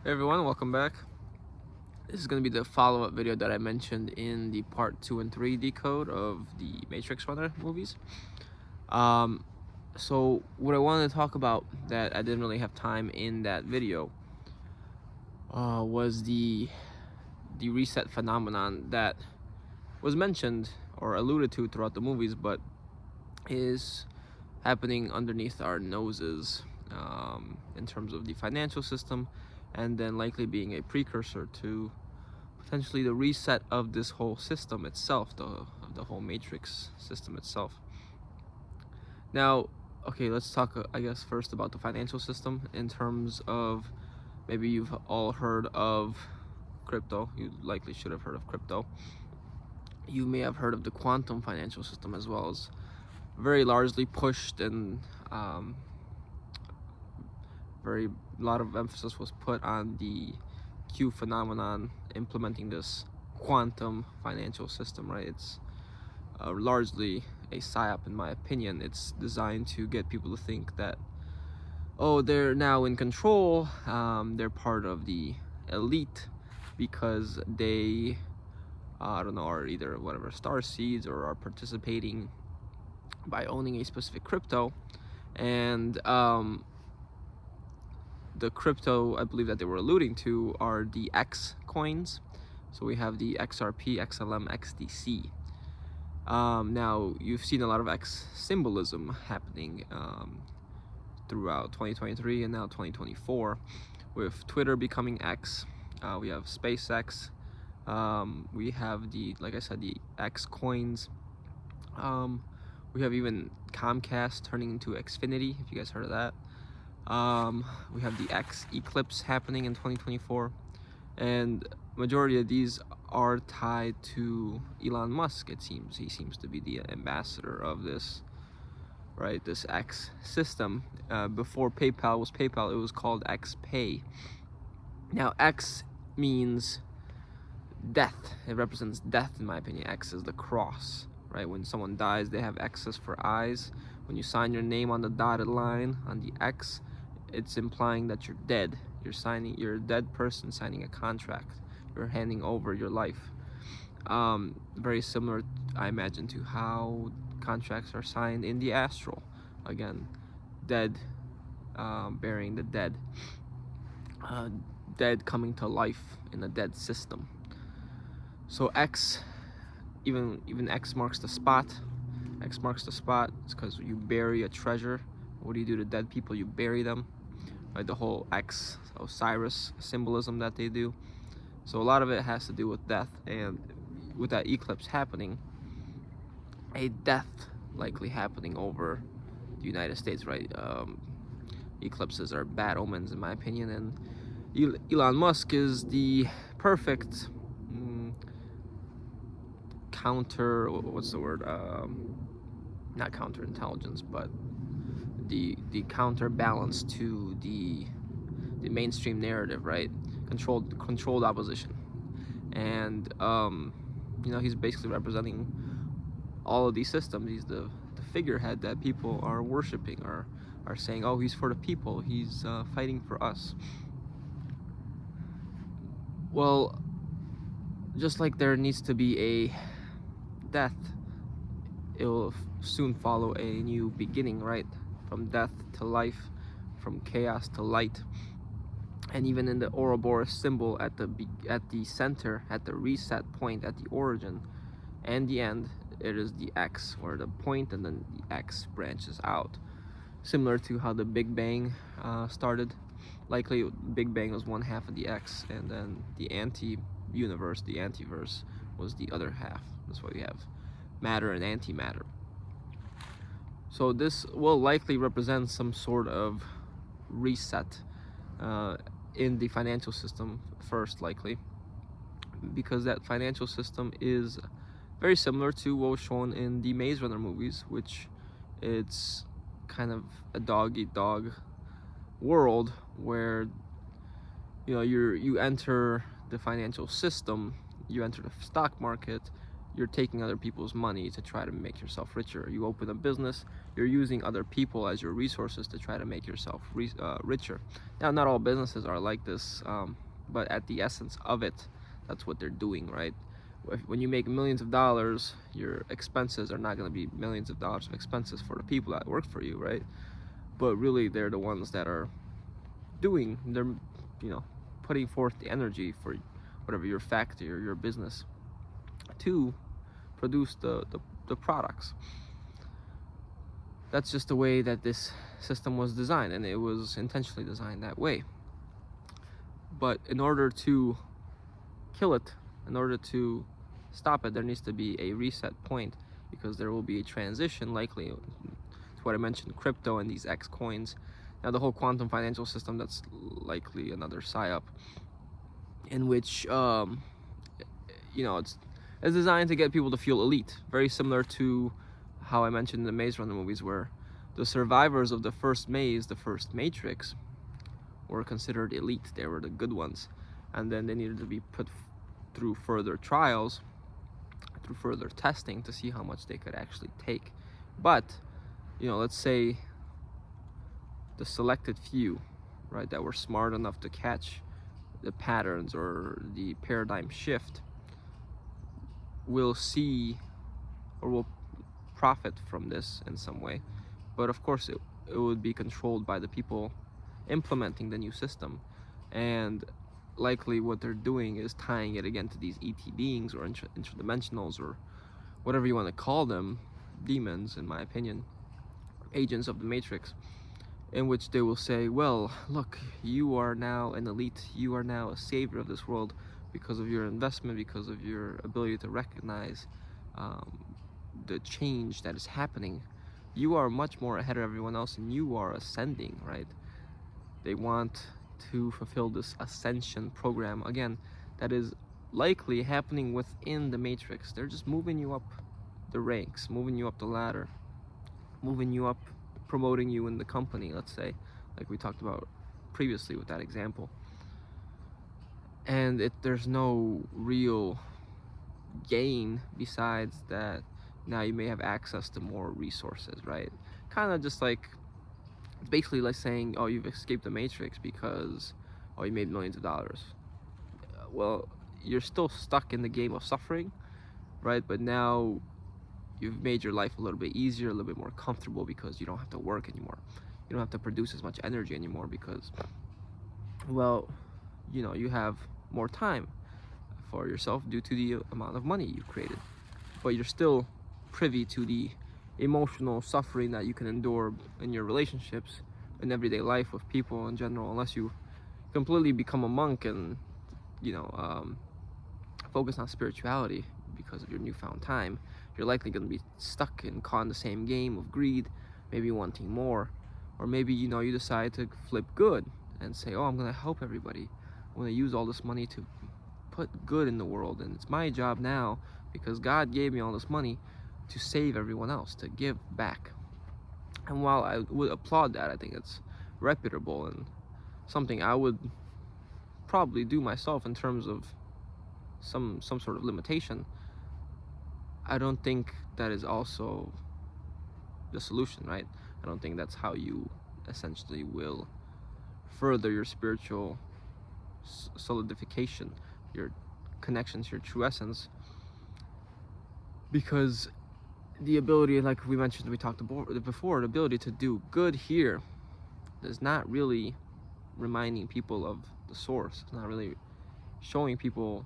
Hey everyone, welcome back. This is going to be the follow-up video that I mentioned in the part 2 and 3 decode of the Matrix Runner movies. Um, so what I wanted to talk about that I didn't really have time in that video was the reset phenomenon that was mentioned or alluded to throughout the movies, but is happening underneath our noses in terms of the financial system, and then likely being a precursor to potentially the reset of this whole system itself, the whole matrix system itself. Now, okay, let's talk, I guess, first about the financial system in terms of, maybe you've all heard of crypto. You likely should have heard of crypto. You may have heard of the quantum financial system as well, as very largely pushed, and very lot of emphasis was put on the Q phenomenon, implementing this quantum financial system, right? It's largely a psyop, in my opinion. It's designed to get people to think that, oh, they're now in control, they're part of the elite because they, I don't know, are either whatever star seeds or are participating by owning a specific crypto. And the crypto I believe that they were alluding to are the X coins. So we have the XRP, XLM, XDC. Now, you've seen a lot of X symbolism happening throughout 2023 and now 2024, with Twitter becoming X. We have SpaceX. We have like I said, the X coins. We have even Comcast turning into Xfinity, if you guys heard of that. We have the X eclipse happening in 2024, and majority of these are tied to Elon Musk. It seems he seems to be the ambassador of this, right? This X system. Before PayPal was PayPal, it was called XPay. Now, X means death. It represents death, in my opinion. X is the cross, right? When someone dies, they have X's for eyes. When you sign your name on the dotted line on the X, it's implying that you're dead. You're a dead person signing a contract. You're handing over your life. Very similar, I imagine, to how contracts are signed in the astral. Again, dead, burying the dead. Dead coming to life in a dead system. So X, even X marks the spot. X marks the spot. It's because you bury a treasure. What do you do to dead people? You bury them. Right, the whole X, Osiris symbolism that they do. So a lot of it has to do with death, and with that eclipse happening, a death likely happening over the United States, right? Eclipses are bad omens, in my opinion, and Elon Musk is the perfect counter, what's the word? Not counterintelligence, but the counterbalance to the mainstream narrative, right? Controlled opposition. And he's basically representing all of these systems. He's the figurehead that people are worshiping, or are saying, oh, he's for the people, he's fighting for us. Well, just like there needs to be a death, it will soon follow a new beginning, right? From death to life, from chaos to light. And even in the Ouroboros symbol, at the center, at the reset point, at the origin and the end, it is the X, or the point, and then the X branches out. Similar to how the Big Bang started. Likely, Big Bang was one half of the X, and then the anti-universe, the antiverse, was the other half. That's why we have matter and antimatter. So this will likely represent some sort of reset in the financial system first, likely, because that financial system is very similar to what was shown in the Maze Runner movies, which it's kind of a dog-eat-dog world where you enter the financial system, you enter the stock market, you're taking other people's money to try to make yourself richer. You open a business, you're using other people as your resources to try to make yourself richer. Now, not all businesses are like this, but at the essence of it, that's what they're doing, right? When you make millions of dollars, your expenses are not going to be millions of dollars of expenses for the people that work for you, right? But really, they're the ones that are they're, putting forth the energy for whatever your factory or your business to produce the products. That's just the way that this system was designed, and it was intentionally designed that way. But in order to kill it, in order to stop it, there needs to be a reset point, because there will be a transition, likely to what I mentioned, crypto and these X coins. Now, the whole quantum financial system, that's likely another psyop, in which it's designed to get people to feel elite, very similar to how I mentioned in the Maze Runner movies, where the survivors of the first maze, the first Matrix, were considered elite. They were the good ones, and then they needed to be put through further trials, through further testing, to see how much they could actually take. But let's say the selected few, right, that were smart enough to catch the patterns or the paradigm shift, will see or will profit from this in some way. But of course, it would be controlled by the people implementing the new system, and likely what they're doing is tying it again to these ET beings, or interdimensionals, or whatever you want to call them, demons, in my opinion, agents of the Matrix, in which they will say, well, look, you are now an elite, you are now a savior of this world because of your investment, because of your ability to recognize the change that is happening. You are much more ahead of everyone else, and you are ascending, right? They want to fulfill this Ascension program, again, that is likely happening within the Matrix. They're just moving you up the ranks, moving you up the ladder, moving you up, promoting you in the company, let's say, like we talked about previously with that example. And there's no real gain besides that now you may have access to more resources, right? Kind of just like, it's basically like saying, oh, you've escaped the Matrix because, oh, you made millions of dollars. Well, you're still stuck in the game of suffering, right? But now you've made your life a little bit easier, a little bit more comfortable, because you don't have to work anymore. You don't have to produce as much energy anymore, because, well, you have more time for yourself due to the amount of money you've created. But you're still privy to the emotional suffering that you can endure in your relationships, in everyday life with people in general, unless you completely become a monk and focus on spirituality because of your newfound time. You're likely going to be stuck and caught in the same game of greed, maybe wanting more, or maybe you decide to flip good and say, oh, I'm going to help everybody, I'm going to use all this money to put good in the world, and it's my job now, because God gave me all this money, to save everyone else, to give back. And while I would applaud that, I think it's reputable and something I would probably do myself in terms of some sort of limitation, I don't think that is also the solution, right? I don't think that's how you essentially will further your spiritual solidification, your connections, your true essence, because the ability, like we mentioned, we talked about before, the ability to do good here is not really reminding people of the source. It's not really showing people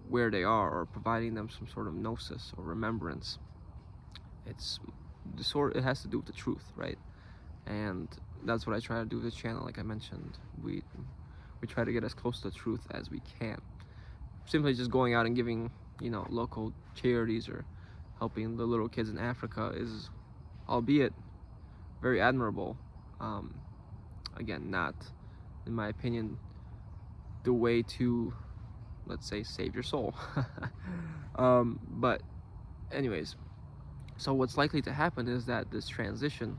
where they are or providing them some sort of gnosis or remembrance. It's it has to do with the truth, right? And that's what I try to do with this channel. Like I mentioned, we try to get as close to the truth as we can. Simply just going out and giving, local charities or helping the little kids in Africa is, albeit very admirable, again, not, in my opinion, the way to, let's say, save your soul. But anyways, so what's likely to happen is that this transition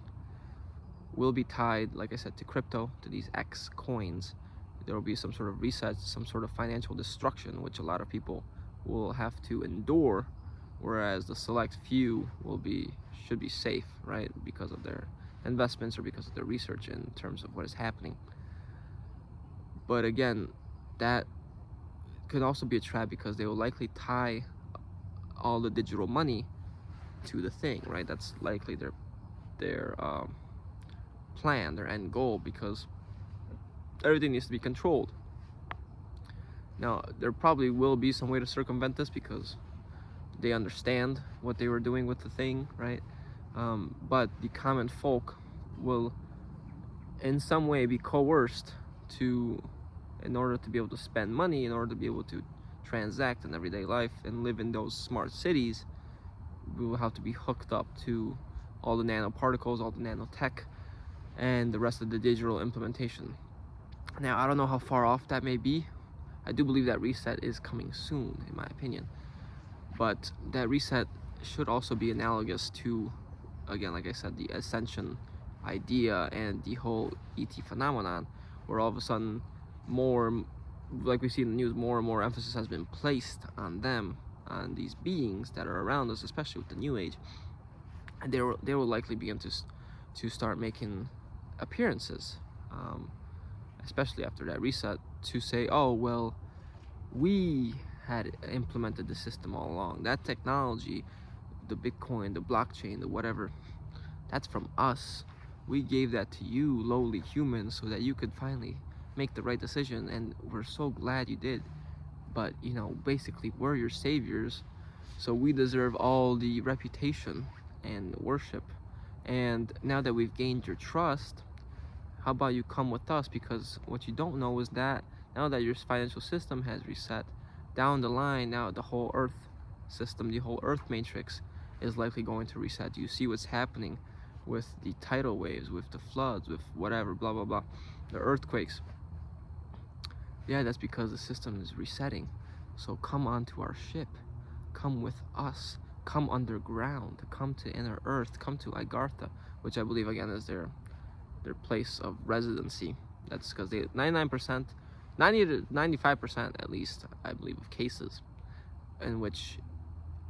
will be tied, like I said, to crypto, to these X coins. There will be some sort of reset, some sort of financial destruction, which a lot of people will have to endure, whereas the select few should be safe, right, because of their investments or because of their research in terms of what is happening. But again, that could also be a trap because they will likely tie all the digital money to the thing, right? That's likely their plan, their end goal, because everything needs to be controlled. Now, there probably will be some way to circumvent this because they understand what they were doing with the thing, right? But the common folk will in some way be coerced in order to be able to spend money, in order to be able to transact in everyday life and live in those smart cities. We will have to be hooked up to all the nanoparticles, all the nanotech, and the rest of the digital implementation. Now, I don't know how far off that may be. I do believe that reset is coming soon, in my opinion. But that reset should also be analogous to, again, like I said, the Ascension idea and the whole ET phenomenon, where all of a sudden more, like we see in the news, more and more emphasis has been placed on them, on these beings that are around us, especially with the New Age, and they will likely begin to start making appearances, especially after that reset, to say, oh well, we had implemented the system all along. That technology, the Bitcoin, the blockchain, the whatever, that's from us. We gave that to you, lowly humans, so that you could finally make the right decision, and we're so glad you did. But, you know, basically, we're your saviors, so we deserve all the reputation and worship. And now that we've gained your trust, how about you come with us? Because what you don't know is that now that your financial system has reset, down the line, now the whole Earth system, the whole Earth matrix is likely going to reset. You see what's happening with the tidal waves, with the floods, with whatever, blah, blah, blah, the earthquakes. Yeah, that's because the system is resetting. So come onto our ship. Come with us. Come underground. Come to inner Earth. Come to Agartha, which I believe, again, is their place of residency. That's because they 99%, 90 to 95% at least, I believe, of cases in which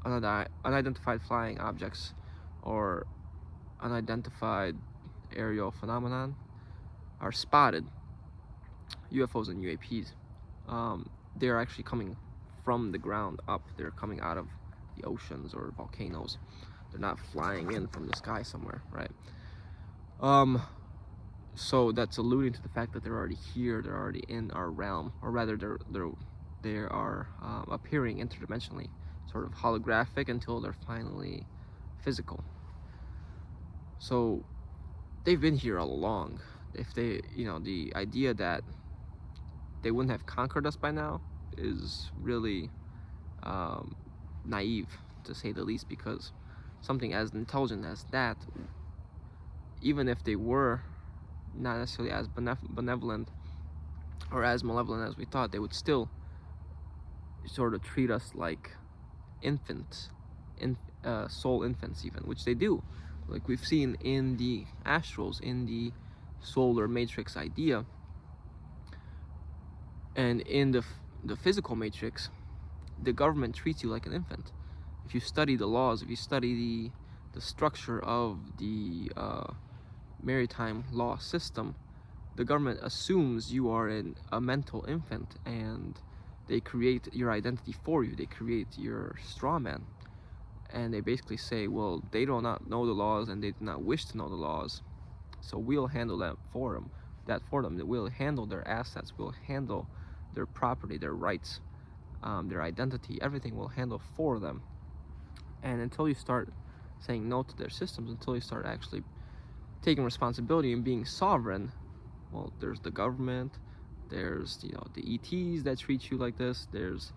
unidentified flying objects or unidentified aerial phenomenon are spotted, UFOs and UAPs. They're actually coming from the ground up. They're coming out of the oceans or volcanoes. They're not flying in from the sky somewhere, right? So that's alluding to the fact that they're already here. They're already in our realm, or rather, they are appearing interdimensionally, sort of holographic until they're finally physical. So they've been here all along. If they, the idea that they wouldn't have conquered us by now is really naive, to say the least, because something as intelligent as that, even if they were not necessarily as benevolent or as malevolent as we thought, they would still sort of treat us like infants, soul infants even, which they do, like we've seen in the astrals, in the solar matrix idea, and in the physical matrix. The government treats you like an infant. If you study the laws, if you study the structure of the maritime law system, the government assumes you are a mental infant, and they create your identity for you. They create your straw man, and they basically say, well, they do not know the laws and they do not wish to know the laws, so we'll handle that for them. We'll handle their assets, we'll handle their property, their rights, their identity, everything we'll handle for them. And until you start saying no to their systems, until you start actually taking responsibility and being sovereign, well, there's the government, there's the ETs that treat you like this, there's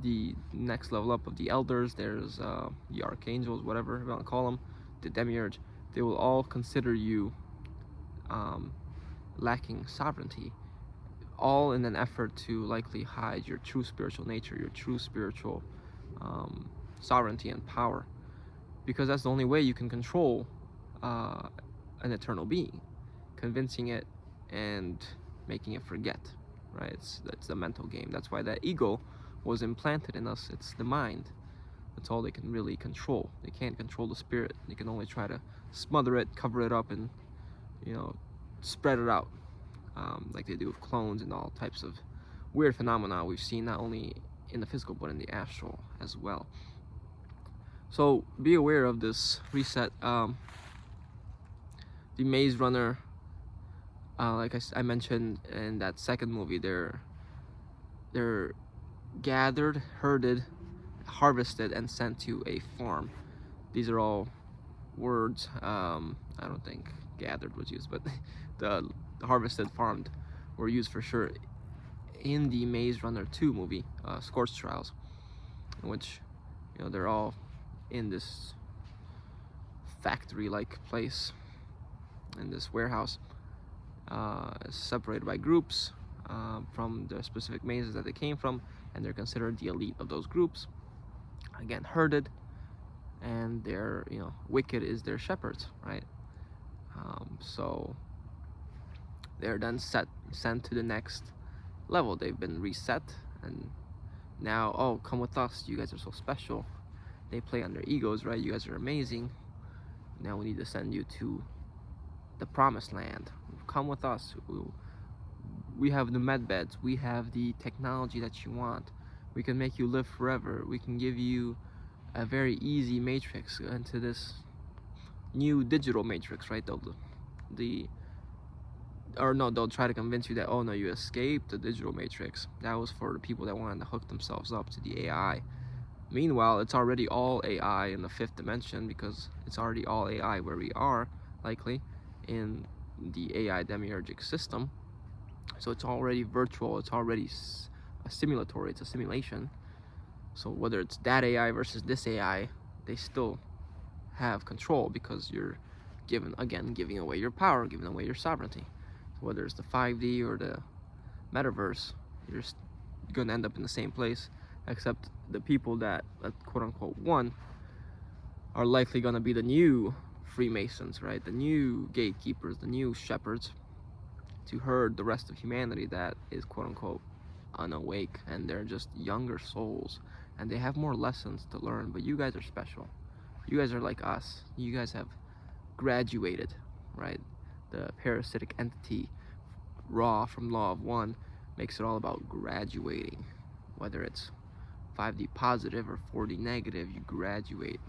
the next level up of the elders, there's the archangels, whatever you want to call them, the demiurge. They will all consider you lacking sovereignty, all in an effort to likely hide your true spiritual nature, your true spiritual sovereignty and power, because that's the only way you can control an eternal being, convincing it and making it forget, right? That's the mental game. That's why that ego was implanted in us. It's the mind. That's all they can really control. They can't control the spirit. They can only try to smother it, cover it up, and, you know, spread it out, like they do with clones and all types of weird phenomena we've seen, not only in the physical but in the astral as well. So be aware of this reset. The Maze Runner, like I mentioned in that second movie, they're gathered, herded, harvested, and sent to a farm. These are all words. I don't think gathered was used, but the harvested, farmed were used for sure in the Maze Runner 2 movie, Scorch Trials, in which, you know, they're all in this factory-like place, in this warehouse, separated by groups from the specific mazes that they came from, and they're considered the elite of those groups. Again, herded, and their, you know, wicked is their shepherds, right? So they're then sent to the next level. They've been reset, and now, oh, come with us, you guys are so special. They play on their egos, right? You guys are amazing. Now we need to send you to the promised land. Come with us. We have the med beds. We have the technology that you want. We can make you live forever. We can give you a very easy matrix into this new digital matrix, right? They'll try to convince you that, oh no, you escaped the digital matrix. That was for the people that wanted to hook themselves up to the AI. Meanwhile, it's already all AI in the fifth dimension, because it's already all AI where we are, likely, in the AI demiurgic system. So it's already virtual, it's already a simulatory, it's a simulation. So whether it's that AI versus this AI, they still have control, because you're giving away your power, giving away your sovereignty. So whether it's the 5D or the metaverse, you're gonna end up in the same place, except the people that quote unquote won are likely gonna be the new Freemasons, right? The new gatekeepers, the new shepherds, to herd the rest of humanity that is quote unquote unawake, and they're just younger souls, and they have more lessons to learn. But you guys are special. You guys are like us. You guys have graduated, right? The parasitic entity Ra from Law of One makes it all about graduating. Whether it's 5D positive or 4D negative, you graduate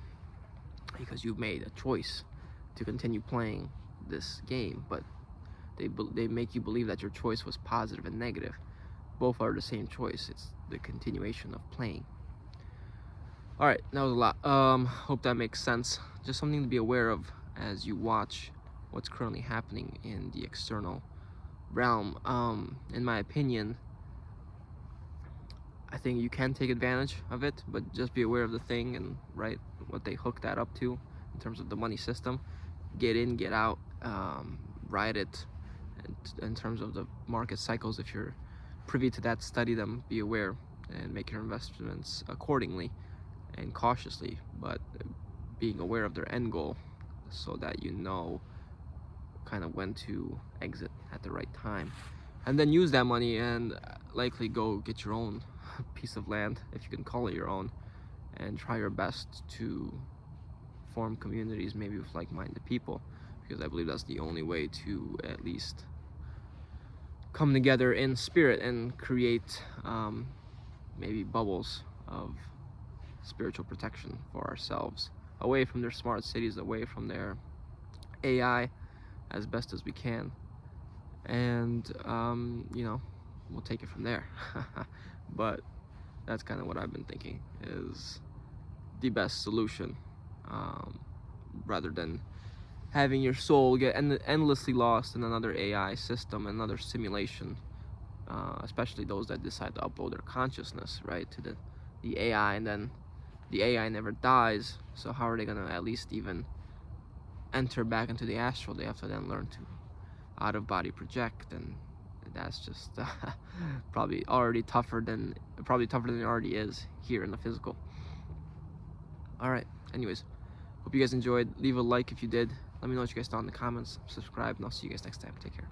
because you've made a choice to continue playing this game. But they make you believe that your choice was positive and negative. Both are the same choice. It's the continuation of playing. All right, that was a lot. Hope that makes sense. Just something to be aware of as you watch what's currently happening in the external realm. In my opinion, I think you can take advantage of it, but just be aware of the thing and, right, what they hook that up to in terms of the money system. Get in, get out, ride it. And in terms of the market cycles, if you're privy to that, study them, be aware, and make your investments accordingly and cautiously, but being aware of their end goal so that you know kind of when to exit at the right time. And then use that money and likely go get your own piece of land, if you can call it your own, and try your best to form communities, maybe with like-minded people, because I believe that's the only way to at least come together in spirit and create maybe bubbles of spiritual protection for ourselves, away from their smart cities, away from their AI, as best as we can. And you know, we'll take it from there. But that's kind of what I've been thinking is the best solution, rather than having your soul get endlessly lost in another AI system, another simulation, especially those that decide to upload their consciousness, right, to the AI, and then the AI never dies. So how are they gonna at least even enter back into the astral? They have to then learn to out-of-body project, and that's just probably tougher than it already is here in the physical. All right, anyways, hope you guys enjoyed. Leave a like if you did. Let me know what you guys thought in the comments. Subscribe, and I'll see you guys next time. Take care.